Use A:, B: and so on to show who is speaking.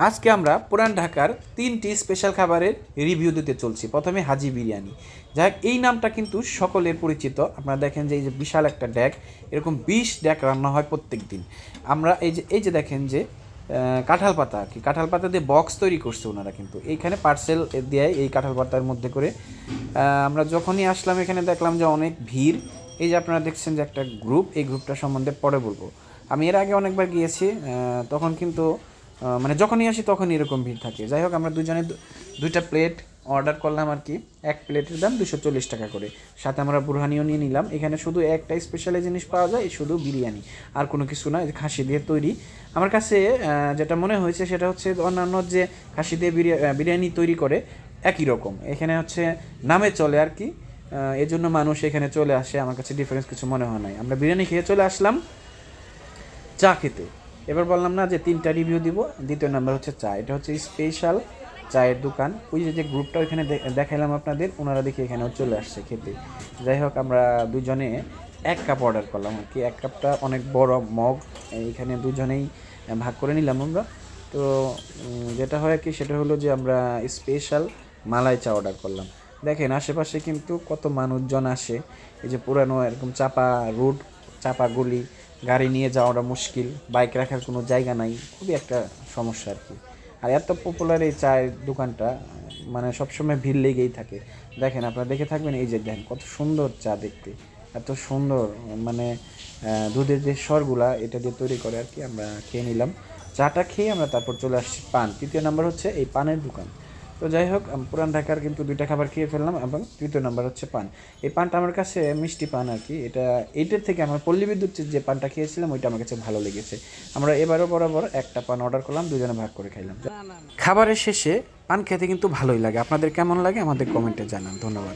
A: আজকে আমরা পুরান ঢাকার 3টি স্পেশাল খাবারের রিভিউ দিতে চলছি। প্রথমে হাজি বিরিয়ানি, যাই এই নামটা কিন্তু সকলের পরিচিত। আপনারা দেখেন যে এই যে বিশাল একটা ড্যাক, এরকম 20 ড্যাক রান্না হয় প্রত্যেক দিন। আমরা এই যে দেখেন যে কাঁঠাল পাতা আর কি, কাঁঠাল পাতা দিয়ে বক্স তৈরি করছে ওনারা, কিন্তু এইখানে পার্সেল দিয়ে এই কাঁঠাল পাতার মধ্যে করে আমরা যখনই আসলাম এখানে দেখলাম যে অনেক ভিড়। এই যে আপনারা দেখছেন যে একটা গ্রুপ, এই গ্রুপটা সম্বন্ধে পরে বলবো। আমি এর আগে অনেকবার গিয়েছি, তখন কিন্তু মানে যখনই আসি তখনই এরকম ভিড় থাকে। যাই হোক, আমরা দুজনে দুইটা প্লেট অর্ডার করলাম আর কি। এক প্লেটের দাম 240 টাকা করে, সাথে আমরা বুরহানিও নিয়ে নিলাম। এখানে শুধু একটা স্পেশালি জিনিস পাওয়া যায়, শুধু বিরিয়ানি, আর কোনো কিছু না। খাসি দিয়ে তৈরি। আমার কাছে যেটা মনে হয়েছে সেটা হচ্ছে অন্যান্য যে খাসি দিয়ে বিরিয়ানি তৈরি করে একই রকম, এখানে হচ্ছে নামে চলে আর কি। এই জন্য মানুষ এখানে চলে আসে। আমার কাছে ডিফারেন্স কিছু মনে হয় নাই। আমরা বিরিয়ানি খেয়ে চলে আসলাম চা খেতে। এবার বললাম না যে 3টা রিভিউ দিব, দ্বিতীয় নাম্বার হচ্ছে চা। এটা হচ্ছে স্পেশাল চায়ের দোকান। ওই যে গ্রুপটা ওইখানে দেখাইলাম আপনাদের, ওনারা দেখি এখানেও চলে আসছে খেতে। যাই হোক, আমরা দুজনে 1 কাপ অর্ডার করলাম আর কি। 1 কাপটা অনেক বড় মগ, এইখানে দুজনেই ভাগ করে নিলাম আমরা। তো যেটা হয় কি, সেটা হলো যে আমরা স্পেশাল মালাই চা অর্ডার করলাম। দেখেন আশেপাশে কিন্তু কত মানুষজন আসে। এই যে পুরানো এরকম চাপা রোড, চাপা গলি, গাড়ি নিয়ে যাওয়াটা মুশকিল, বাইক রাখার কোনো জায়গা নাই, খুবই একটা সমস্যা আর কি। আর এত পপুলার এই চায়ের দোকানটা, মানে সবসময় ভিড় লেগেই থাকে। দেখেন, আপনারা দেখে থাকবেন, এই যে দেখেন কত সুন্দর চা দেখতে, এত সুন্দর। মানে দুধের যে স্বরগুলা এটা দিয়ে তৈরি করে আর কি। আমরা খেয়ে নিলাম চাটা, খেয়ে আমরা তারপর চলে আসছি পান। তৃতীয় নাম্বার হচ্ছে এই পানের দোকান। তো যাই হোক, পুরান ঢাকার কিন্তু 2টা খাবার খেয়ে ফেললাম, এবং তৃতীয় নাম্বার হচ্ছে পান। এই পানটা আমার কাছে মিষ্টি পান আর কি। এইটার থেকে আমার পল্লী বিদ্যুতের যে পানটা খেয়েছিলাম ওইটা আমার কাছে ভালো লেগেছে। আমরা এবারও বরাবর একটা পান অর্ডার করলাম, দুজনে ভাগ করে খাইলাম। খাবারের শেষে পান খেতে কিন্তু ভালোই লাগে। আপনাদের কেমন লাগে আমাদের কমেন্টে জানান। ধন্যবাদ।